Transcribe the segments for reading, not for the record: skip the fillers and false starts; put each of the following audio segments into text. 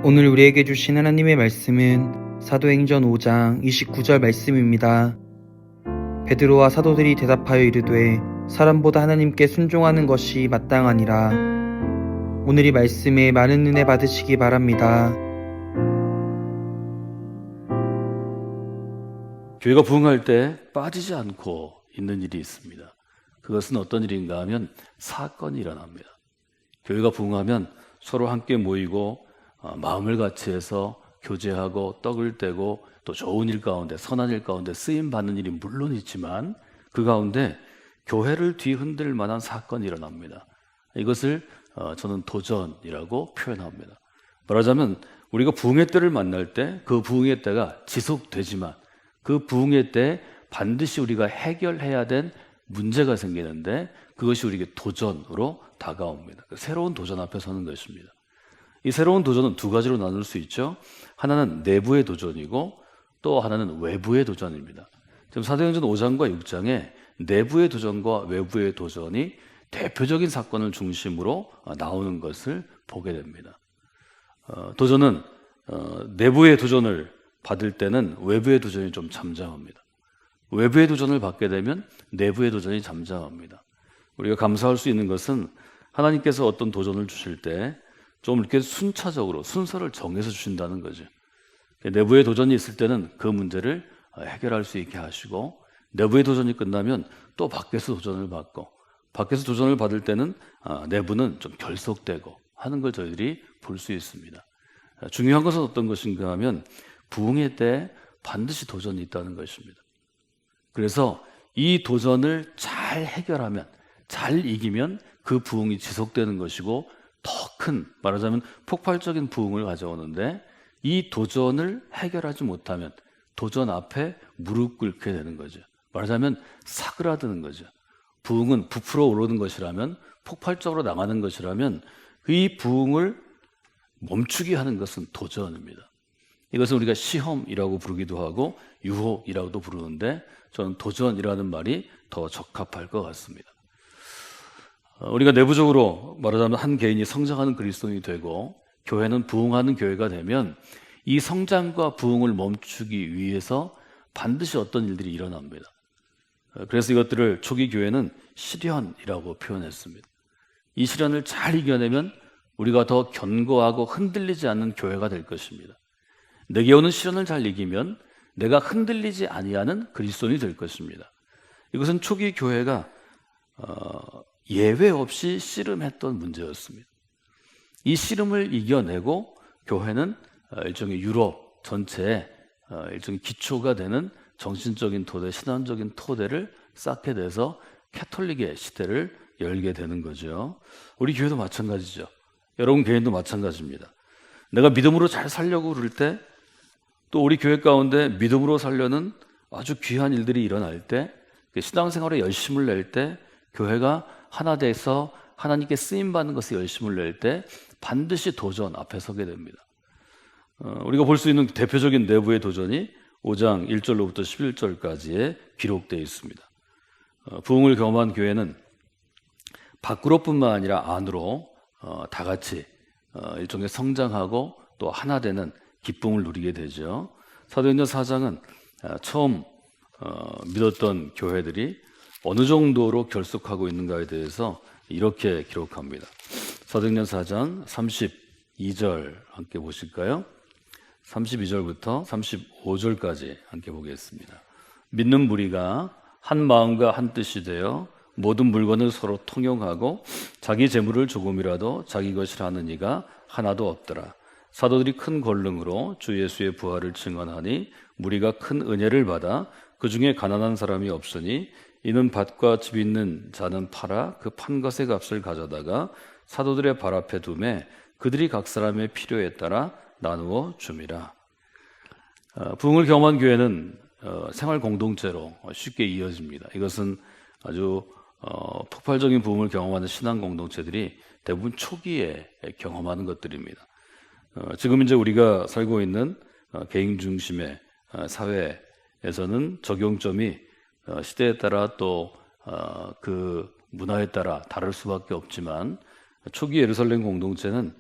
오늘 우리에게 주신 하나님의 말씀은 사도행전 5장 29절 말씀입니다. 베드로와 사도들이 대답하여 이르되 사람보다 하나님께 순종하는 것이 마땅하니라. 오늘 이 말씀에 많은 은혜 받으시기 바랍니다. 교회가 부흥할 때 빠지지 않고 있는 일이 있습니다. 그것은 어떤 일인가 하면 사건이 일어납니다. 교회가 부흥하면 서로 함께 모이고 마음을 같이 해서 교제하고 떡을 떼고 또 좋은 일 가운데 선한 일 가운데 쓰임 받는 일이 물론 있지만 그 가운데 교회를 뒤흔들 만한 사건이 일어납니다. 이것을 저는 도전이라고 표현합니다. 말하자면 우리가 부흥의 때를 만날 때 그 부흥의 때가 지속되지만 그 부흥의 때 반드시 우리가 해결해야 된 문제가 생기는데 그것이 우리에게 도전으로 다가옵니다. 새로운 도전 앞에 서는 것입니다. 이 새로운 도전은 두 가지로 나눌 수 있죠. 하나는 내부의 도전이고 또 하나는 외부의 도전입니다. 지금 사도행전 5장과 6장에 내부의 도전과 외부의 도전이 대표적인 사건을 중심으로 나오는 것을 보게 됩니다. 도전은 내부의 도전을 받을 때는 외부의 도전이 좀 잠잠합니다. 외부의 도전을 받게 되면 내부의 도전이 잠잠합니다. 우리가 감사할 수 있는 것은 하나님께서 어떤 도전을 주실 때 좀 이렇게 순차적으로 순서를 정해서 주신다는 거죠. 내부의 도전이 있을 때는 그 문제를 해결할 수 있게 하시고 내부의 도전이 끝나면 또 밖에서 도전을 받고 밖에서 도전을 받을 때는 내부는 좀 결속되고 하는 걸 저희들이 볼 수 있습니다. 중요한 것은 어떤 것인가 하면 부흥의 때 반드시 도전이 있다는 것입니다. 그래서 이 도전을 잘 해결하면 잘 이기면 그 부흥이 지속되는 것이고 더 큰 말하자면 폭발적인 부흥을 가져오는데 이 도전을 해결하지 못하면 도전 앞에 무릎 꿇게 되는 거죠. 말하자면 사그라드는 거죠. 부흥은 부풀어 오르는 것이라면 폭발적으로 나가는 것이라면 이 부흥을 멈추게 하는 것은 도전입니다. 이것은 우리가 시험이라고 부르기도 하고 유혹이라고도 부르는데 저는 도전이라는 말이 더 적합할 것 같습니다. 우리가 내부적으로 말하자면 한 개인이 성장하는 그리스도인이 되고 교회는 부흥하는 교회가 되면 이 성장과 부흥을 멈추기 위해서 반드시 어떤 일들이 일어납니다. 그래서 이것들을 초기 교회는 시련이라고 표현했습니다. 이 시련을 잘 이겨내면 우리가 더 견고하고 흔들리지 않는 교회가 될 것입니다. 내게 오는 시련을 잘 이기면 내가 흔들리지 아니하는 그리스도인이 될 것입니다. 이것은 초기 교회가 예외 없이 씨름했던 문제였습니다. 이 씨름을 이겨내고 교회는 일종의 유럽 전체에 일종의 기초가 되는 정신적인 토대, 신앙적인 토대를 쌓게 돼서 캐톨릭의 시대를 열게 되는 거죠. 우리 교회도 마찬가지죠. 여러분 개인도 마찬가지입니다. 내가 믿음으로 잘 살려고 그럴 때 또 우리 교회 가운데 믿음으로 살려는 아주 귀한 일들이 일어날 때 신앙생활에 열심을 낼 때 교회가 하나 돼서 하나님께 쓰임받는 것에 열심을 낼 때 반드시 도전 앞에 서게 됩니다. 우리가 볼 수 있는 대표적인 내부의 도전이 5장 1절로부터 11절까지에 기록되어 있습니다. 부흥을 경험한 교회는 밖으로뿐만 아니라 안으로 다 같이 일종의 성장하고 또 하나 되는 기쁨을 누리게 되죠. 사도행전 4장은 처음 믿었던 교회들이 어느 정도로 결속하고 있는가에 대해서 이렇게 기록합니다. 사도행전 4장 32절 함께 보실까요? 32절부터 35절까지 함께 보겠습니다. 믿는 무리가 한 마음과 한 뜻이 되어 모든 물건을 서로 통용하고 자기 재물을 조금이라도 자기 것이라 하는 이가 하나도 없더라. 사도들이 큰 권능으로 주 예수의 부활을 증언하니 무리가 큰 은혜를 받아 그 중에 가난한 사람이 없으니 이는 밭과 집 있는 자는 팔아 그 판 것의 값을 가져다가 사도들의 발 앞에 두매 그들이 각 사람의 필요에 따라 나누어 줌이라. 부흥을 경험한 교회는 생활 공동체로 쉽게 이어집니다. 이것은 아주 폭발적인 부흥을 경험하는 신앙 공동체들이 대부분 초기에 경험하는 것들입니다. 지금 이제 우리가 살고 있는 개인 중심의 사회에서는 적용점이 시대에 따라 또 그 문화에 따라 다를 수밖에 없지만 초기 예루살렘 공동체는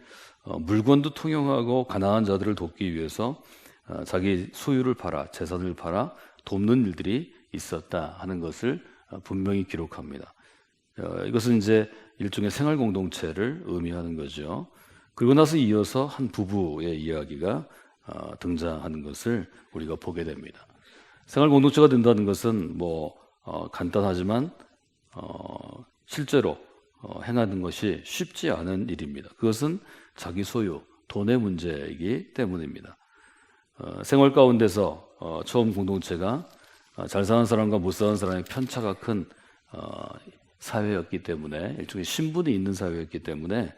물건도 통용하고 가난한 자들을 돕기 위해서 자기 소유를 팔아 재산을 팔아 돕는 일들이 있었다 하는 것을 분명히 기록합니다. 이것은 이제 일종의 생활 공동체를 의미하는 거죠. 그리고 나서 이어서 한 부부의 이야기가 등장하는 것을 우리가 보게 됩니다. 생활 공동체가 된다는 것은 간단하지만 실제로 행하는 것이 쉽지 않은 일입니다. 그것은 자기 소유, 돈의 문제이기 때문입니다. 생활 가운데서 처음 공동체가 잘 사는 사람과 못 사는 사람의 편차가 큰 사회였기 때문에 일종의 신분이 있는 사회였기 때문에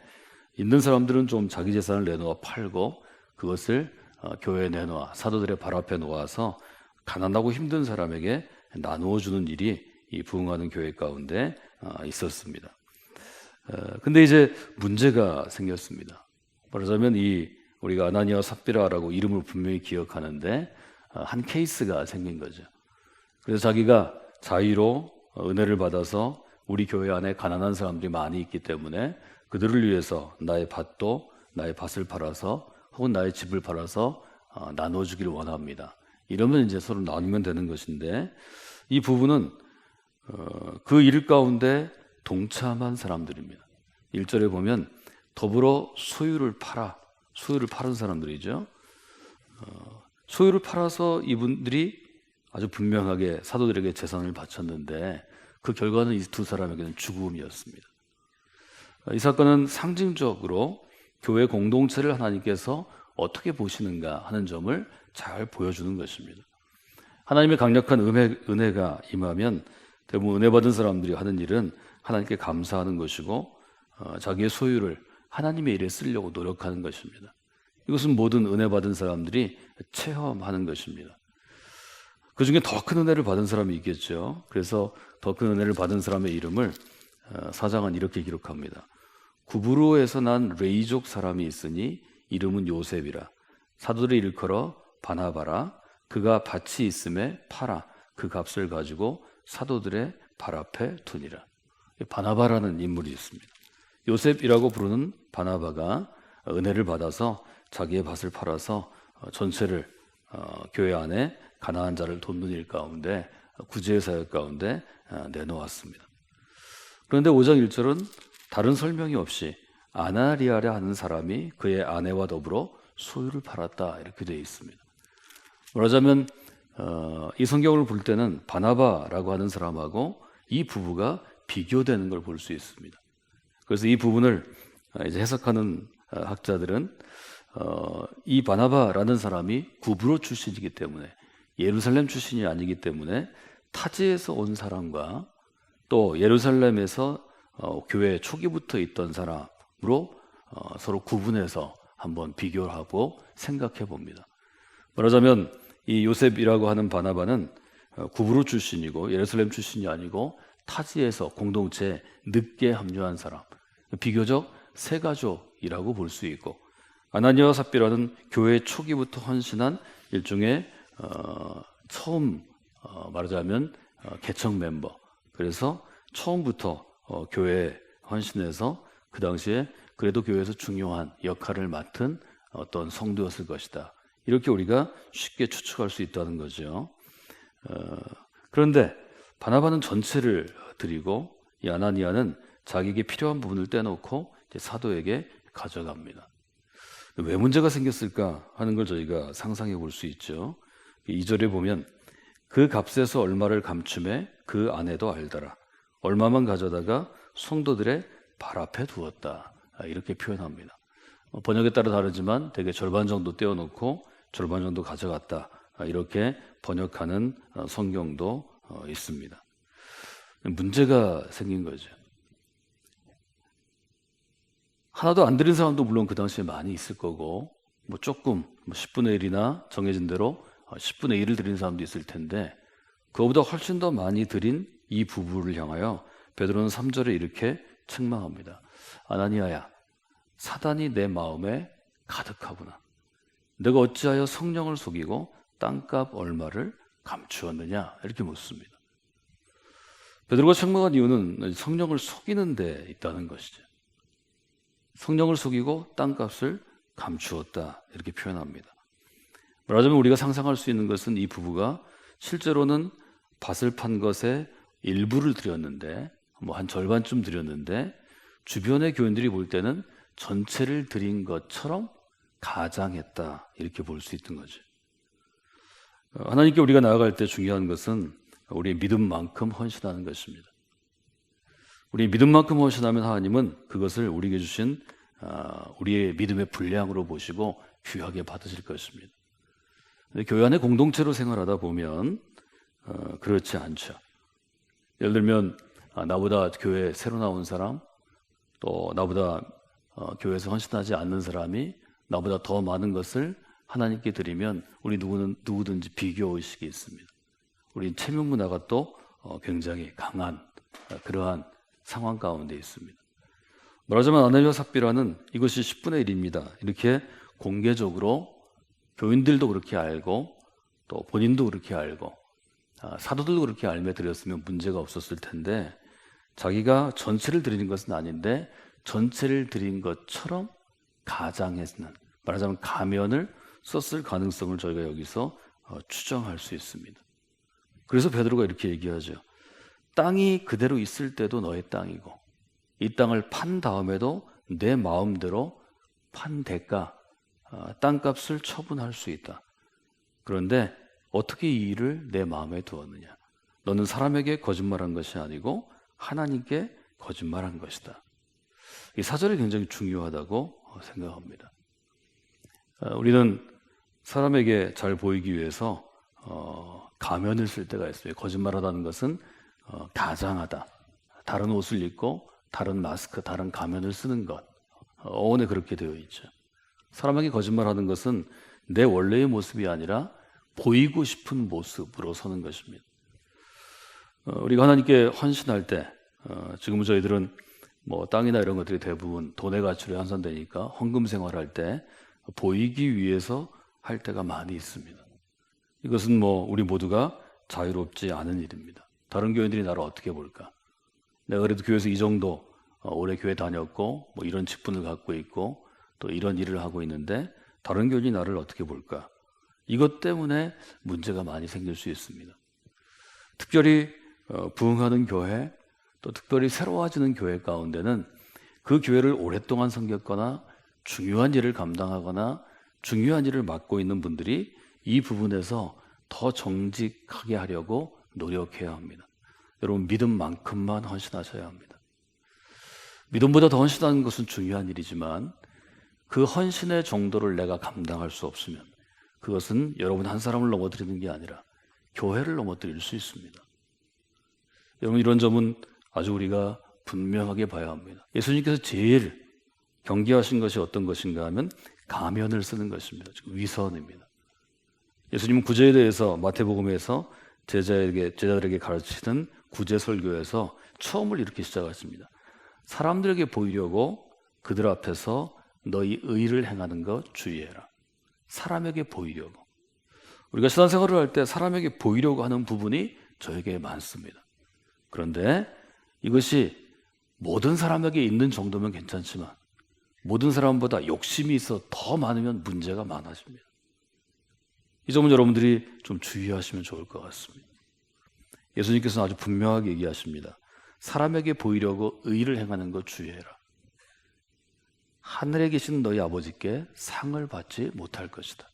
있는 사람들은 좀 자기 재산을 내놓아 팔고 그것을 교회에 내놓아 사도들의 발 앞에 놓아서 가난하고 힘든 사람에게 나누어 주는 일이 이 부흥하는 교회 가운데 있었습니다. 근데 이제 문제가 생겼습니다. 말하자면 우리가 아나니아와 삽비라라고 이름을 분명히 기억하는데 한 케이스가 생긴 거죠. 그래서 자기가 자의로 은혜를 받아서 우리 교회 안에 가난한 사람들이 많이 있기 때문에 그들을 위해서 나의 밭을 팔아서 혹은 나의 집을 팔아서 나눠주기를 원합니다. 이러면 이제 서로 나누면 되는 것인데 이 부부는 그 일 가운데 동참한 사람들입니다. 1절에 보면 더불어 소유를 파는 사람들이죠. 소유를 팔아서 이분들이 아주 분명하게 사도들에게 재산을 바쳤는데 그 결과는 이 두 사람에게는 죽음이었습니다. 이 사건은 상징적으로 교회 공동체를 하나님께서 어떻게 보시는가 하는 점을 잘 보여주는 것입니다. 하나님의 강력한 은혜가 임하면 대부분 은혜 받은 사람들이 하는 일은 하나님께 감사하는 것이고 자기의 소유를 하나님의 일에 쓰려고 노력하는 것입니다. 이것은 모든 은혜 받은 사람들이 체험하는 것입니다. 그 중에 더 큰 은혜를 받은 사람이 있겠죠. 그래서 더 큰 은혜를 받은 사람의 이름을 사장은 이렇게 기록합니다. 구브로에서 난 레이족 사람이 있으니 이름은 요셉이라. 사도들의 일컬어 바나바라. 그가 밭이 있음에 팔아 그 값을 가지고 사도들의 발 앞에 두니라. 바나바라는 인물이 있습니다. 요셉이라고 부르는 바나바가 은혜를 받아서 자기의 밭을 팔아서 전체를 교회 안에 가난한 자를 돕는 일 가운데 구제의 사역 가운데 내놓았습니다. 그런데 5장 1절은 다른 설명이 없이 아나리아라 하는 사람이 그의 아내와 더불어 소유를 팔았다 이렇게 되어 있습니다. 말하자면 이 성경을 볼 때는 바나바라고 하는 사람하고 이 부부가 비교되는 걸 볼 수 있습니다. 그래서 이 부분을 이제 해석하는 학자들은 이 바나바라는 사람이 구브로 출신이기 때문에 예루살렘 출신이 아니기 때문에 타지에서 온 사람과 또 예루살렘에서 교회 초기부터 있던 사람으로 서로 구분해서 한번 비교를 하고 생각해 봅니다. 말하자면 이 요셉이라고 하는 바나바는 구브로 출신이고 예루살렘 출신이 아니고 타지에서 공동체에 늦게 합류한 사람, 비교적 새가족이라고 볼 수 있고, 아나니아와 삽비라는 교회 초기부터 헌신한 일종의 처음 말하자면 개척 멤버, 그래서 처음부터 교회에 헌신해서 그 당시에 그래도 교회에서 중요한 역할을 맡은 어떤 성도였을 것이다. 이렇게 우리가 쉽게 추측할 수 있다는 거죠. 그런데 바나바는 전체를 드리고 이 아나니아는 자기에게 필요한 부분을 떼놓고 이제 사도에게 가져갑니다. 왜 문제가 생겼을까 하는 걸 저희가 상상해 볼 수 있죠. 2절에 보면 그 값에서 얼마를 감춤해 그 아내도 알더라. 얼마만 가져다가 성도들의 발 앞에 두었다. 이렇게 표현합니다. 번역에 따라 다르지만 대개 절반 정도 떼어놓고 절반 정도 가져갔다. 이렇게 번역하는 성경도 있습니다. 문제가 생긴 거죠. 하나도 안 드린 사람도 물론 그 당시에 많이 있을 거고 조금 10분의 1이나 정해진 대로 10분의 1을 드린 사람도 있을 텐데 그거보다 훨씬 더 많이 드린 이 부부를 향하여 베드로는 3절에 이렇게 책망합니다. 아나니아야, 사단이 내 마음에 가득하구나. 내가 어찌하여 성령을 속이고 땅값 얼마를 감추었느냐 이렇게 묻습니다. 베드로가 책망한 이유는 성령을 속이는 데 있다는 것이죠. 성령을 속이고 땅값을 감추었다. 이렇게 표현합니다. 말하자면 우리가 상상할 수 있는 것은 이 부부가 실제로는 밭을 판 것에 일부를 드렸는데, 한 절반쯤 드렸는데, 주변의 교인들이 볼 때는 전체를 드린 것처럼 가장했다. 이렇게 볼 수 있던 거죠. 하나님께 우리가 나아갈 때 중요한 것은 우리의 믿음만큼 헌신하는 것입니다. 우리 믿음만큼 헌신하면 하나님은 그것을 우리에게 주신 우리의 믿음의 분량으로 보시고 귀하게 받으실 것입니다. 교회 안에 공동체로 생활하다 보면 그렇지 않죠. 예를 들면 나보다 교회에 새로 나온 사람, 또 나보다 교회에서 헌신하지 않는 사람이 나보다 더 많은 것을 하나님께 드리면 우리 누구든지 비교의식이 있습니다. 우리 체면 문화가 또 굉장히 강한 그러한 상황 가운데 있습니다. 말하자면 아내와 삽비라는 이것이 10분의 1입니다. 이렇게 공개적으로 교인들도 그렇게 알고 또 본인도 그렇게 알고 사도들도 그렇게 알며 드렸으면 문제가 없었을 텐데, 자기가 전체를 드리는 것은 아닌데 전체를 드린 것처럼 가장했는, 말하자면 가면을 썼을 가능성을 저희가 여기서 추정할 수 있습니다. 그래서 베드로가 이렇게 얘기하죠. 땅이 그대로 있을 때도 너의 땅이고 이 땅을 판 다음에도 내 마음대로 판 대가 땅값을 처분할 수 있다. 그런데 어떻게 이 일을 내 마음에 두었느냐? 너는 사람에게 거짓말한 것이 아니고 하나님께 거짓말한 것이다. 이 사절이 굉장히 중요하다고 생각합니다. 우리는 사람에게 잘 보이기 위해서 가면을 쓸 때가 있어요. 거짓말하다는 것은 가장하다. 다른 옷을 입고 다른 마스크, 다른 가면을 쓰는 것. 어원에 그렇게 되어 있죠. 사람에게 거짓말하는 것은 내 원래의 모습이 아니라 보이고 싶은 모습으로 서는 것입니다. 우리가 하나님께 헌신할 때, 지금 저희들은 땅이나 이런 것들이 대부분 돈의 가치로 환산되니까 헌금 생활할 때 보이기 위해서 할 때가 많이 있습니다. 이것은 우리 모두가 자유롭지 않은 일입니다. 다른 교인들이 나를 어떻게 볼까? 내가 그래도 교회에서 이 정도 오래 교회 다녔고 이런 직분을 갖고 있고 또 이런 일을 하고 있는데 다른 교인이 나를 어떻게 볼까? 이것 때문에 문제가 많이 생길 수 있습니다. 특별히 부흥하는 교회, 또 특별히 새로워지는 교회 가운데는 그 교회를 오랫동안 섬겼거나 중요한 일을 감당하거나 중요한 일을 맡고 있는 분들이 이 부분에서 더 정직하게 하려고 노력해야 합니다. 여러분, 믿음만큼만 헌신하셔야 합니다. 믿음보다 더 헌신하는 것은 중요한 일이지만 그 헌신의 정도를 내가 감당할 수 없으면 그것은 여러분 한 사람을 넘어뜨리는 게 아니라 교회를 넘어뜨릴 수 있습니다. 여러분, 이런 점은 아주 우리가 분명하게 봐야 합니다. 예수님께서 제일 경계하신 것이 어떤 것인가 하면 가면을 쓰는 것입니다. 즉 위선입니다. 예수님은 구제에 대해서 마태복음에서 제자들에게 가르치는 구제 설교에서 처음을 이렇게 시작했습니다. 사람들에게 보이려고 그들 앞에서 너희 의를 행하는 것 주의해라. 사람에게 보이려고. 우리가 신앙생활을 할 때 사람에게 보이려고 하는 부분이 저에게 많습니다. 그런데 이것이 모든 사람에게 있는 정도면 괜찮지만 모든 사람보다 욕심이 있어 더 많으면 문제가 많아집니다. 이 점은 여러분들이 좀 주의하시면 좋을 것 같습니다. 예수님께서는 아주 분명하게 얘기하십니다. 사람에게 보이려고 의를 행하는 것 주의해라. 하늘에 계신 너희 아버지께 상을 받지 못할 것이다.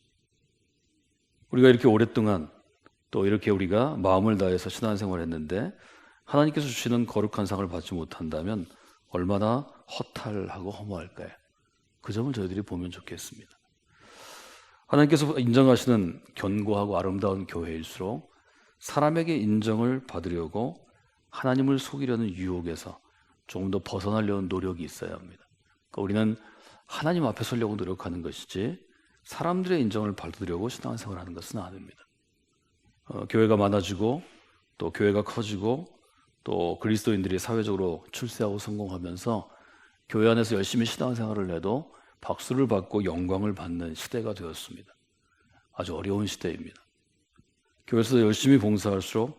우리가 이렇게 오랫동안 또 이렇게 우리가 마음을 다해서 신앙생활을 했는데 하나님께서 주시는 거룩한 상을 받지 못한다면 얼마나 허탈하고 허무할까요? 그 점을 저희들이 보면 좋겠습니다. 하나님께서 인정하시는 견고하고 아름다운 교회일수록 사람에게 인정을 받으려고 하나님을 속이려는 유혹에서 조금 더 벗어나려는 노력이 있어야 합니다. 그러니까 우리는 하나님 앞에 서려고 노력하는 것이지 사람들의 인정을 받으려고 신앙생활을 하는 것은 아닙니다. 교회가 많아지고 또 교회가 커지고 또 그리스도인들이 사회적으로 출세하고 성공하면서 교회 안에서 열심히 신앙생활을 해도 박수를 받고 영광을 받는 시대가 되었습니다. 아주 어려운 시대입니다. 교회에서 열심히 봉사할수록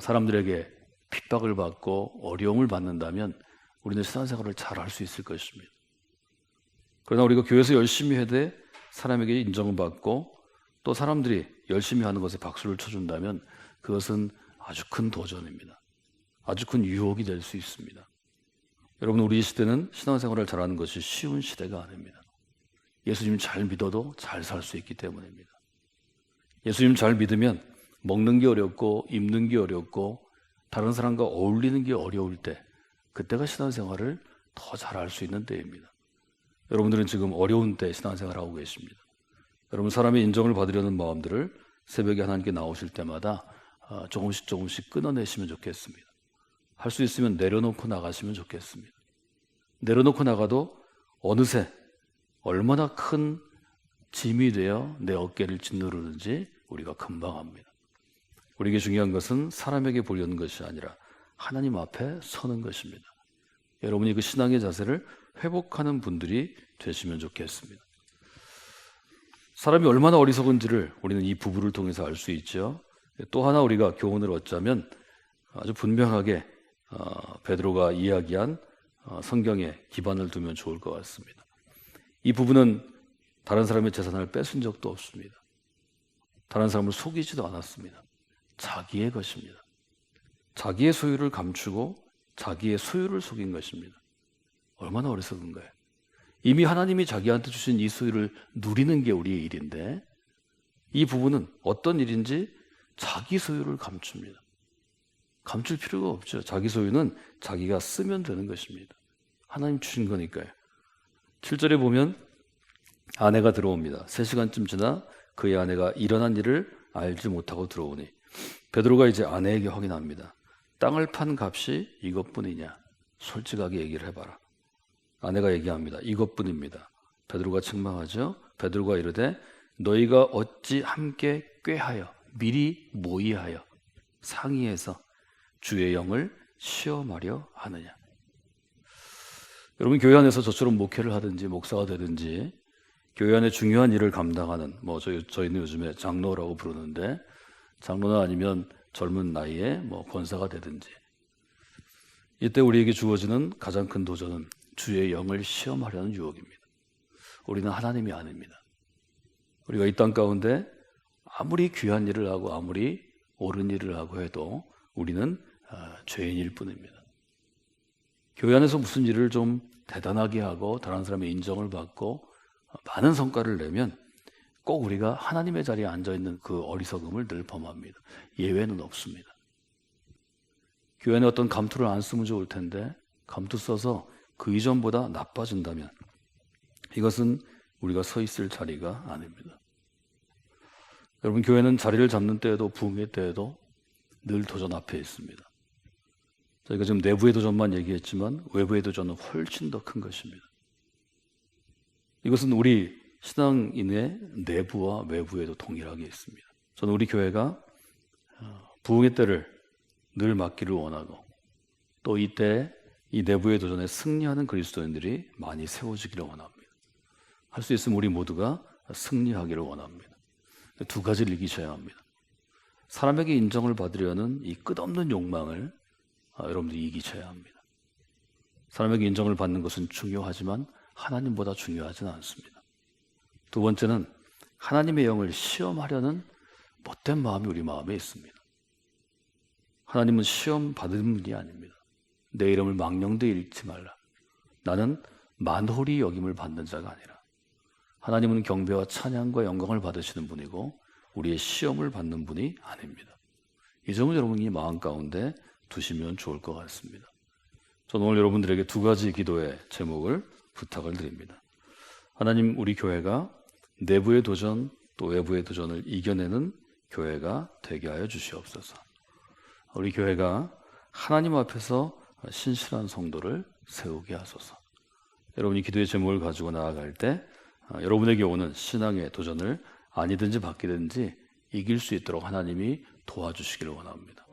사람들에게 핍박을 받고 어려움을 받는다면 우리는 신앙생활을 잘 할 수 있을 것입니다. 그러나 우리가 교회에서 열심히 해도 사람에게 인정을 받고 또 사람들이 열심히 하는 것에 박수를 쳐준다면 그것은 아주 큰 도전입니다. 아주 큰 유혹이 될 수 있습니다. 여러분, 우리 시대는 신앙생활을 잘하는 것이 쉬운 시대가 아닙니다. 예수님 잘 믿어도 잘 살 수 있기 때문입니다. 예수님 잘 믿으면 먹는 게 어렵고 입는 게 어렵고 다른 사람과 어울리는 게 어려울 때, 그때가 신앙생활을 더 잘할 수 있는 때입니다. 여러분들은 지금 어려운 때 신앙생활하고 계십니다. 여러분, 사람의 인정을 받으려는 마음들을 새벽에 하나님께 나오실 때마다 조금씩 끊어내시면 좋겠습니다. 할 수 있으면 내려놓고 나가시면 좋겠습니다. 내려놓고 나가도 어느새 얼마나 큰 짐이 되어 내 어깨를 짓누르는지 우리가 금방 압니다. 우리에게 중요한 것은 사람에게 보려는 것이 아니라 하나님 앞에 서는 것입니다. 여러분이 그 신앙의 자세를 회복하는 분들이 되시면 좋겠습니다. 사람이 얼마나 어리석은지를 우리는 이 부부를 통해서 알 수 있죠. 또 하나 우리가 교훈을 얻자면 아주 분명하게 베드로가 이야기한 성경에 기반을 두면 좋을 것 같습니다. 이 부부는 다른 사람의 재산을 뺏은 적도 없습니다. 다른 사람을 속이지도 않았습니다. 자기의 것입니다. 자기의 소유를 감추고 자기의 소유를 속인 것입니다. 얼마나 어리석은 거예요. 이미 하나님이 자기한테 주신 이 소유를 누리는 게 우리의 일인데 이 부부는 어떤 일인지 자기 소유를 감춥니다. 감출 필요가 없죠. 자기 소유는 자기가 쓰면 되는 것입니다. 하나님 주신 거니까요. 7절에 보면 아내가 들어옵니다. 3시간쯤 지나 그의 아내가 일어난 일을 알지 못하고 들어오니 베드로가 이제 아내에게 확인합니다. 땅을 판 값이 이것뿐이냐? 솔직하게 얘기를 해봐라. 아내가 얘기합니다. 이것뿐입니다. 베드로가 책망하죠. 베드로가 이르되 너희가 어찌 함께 꾀하여 미리 모의하여 상의해서 주의 영을 시험하려 하느냐. 여러분, 교회 안에서 저처럼 목회를 하든지 목사가 되든지 교회 안에 중요한 일을 감당하는 저희는 요즘에 장로라고 부르는데 장로나 아니면 젊은 나이에 권사가 되든지 이때 우리에게 주어지는 가장 큰 도전은 주의 영을 시험하려는 유혹입니다. 우리는 하나님이 아닙니다. 우리가 이 땅 가운데 아무리 귀한 일을 하고 아무리 옳은 일을 하고 해도 우리는 죄인일 뿐입니다. 교회 안에서 무슨 일을 좀 대단하게 하고 다른 사람의 인정을 받고 많은 성과를 내면 꼭 우리가 하나님의 자리에 앉아있는 그 어리석음을 늘 범합니다. 예외는 없습니다. 교회 안에 어떤 감투를 안 쓰면 좋을 텐데 감투 써서 그 이전보다 나빠진다면 이것은 우리가 서 있을 자리가 아닙니다. 여러분, 교회는 자리를 잡는 때에도 부흥의 때에도 늘 도전 앞에 있습니다. 저희가 지금 내부의 도전만 얘기했지만 외부의 도전은 훨씬 더 큰 것입니다. 이것은 우리 신앙인의 내부와 외부에도 동일하게 있습니다. 저는 우리 교회가 부흥의 때를 늘 맞기를 원하고 또 이때 이 내부의 도전에 승리하는 그리스도인들이 많이 세워지기를 원합니다. 할 수 있으면 우리 모두가 승리하기를 원합니다. 두 가지를 이기셔야 합니다. 사람에게 인정을 받으려는 이 끝없는 욕망을 여러분들이 이기셔야 합니다. 사람에게 인정을 받는 것은 중요하지만 하나님보다 중요하지는 않습니다. 두 번째는 하나님의 영을 시험하려는 못된 마음이 우리 마음에 있습니다. 하나님은 시험 받은 분이 아닙니다. 내 이름을 망령되이 읽지 말라. 나는 만홀히 여김을 받는 자가 아니라 하나님은 경배와 찬양과 영광을 받으시는 분이고 우리의 시험을 받는 분이 아닙니다. 이 점을 여러분이 마음 가운데 두시면 좋을 것 같습니다. 저는 오늘 여러분들에게 두 가지 기도의 제목을 부탁을 드립니다. 하나님, 우리 교회가 내부의 도전 또 외부의 도전을 이겨내는 교회가 되게 하여 주시옵소서. 우리 교회가 하나님 앞에서 신실한 성도를 세우게 하소서. 여러분이 기도의 제목을 가지고 나아갈 때 여러분에게 오는 신앙의 도전을 아니든지 받기든지 이길 수 있도록 하나님이 도와주시기를 원합니다.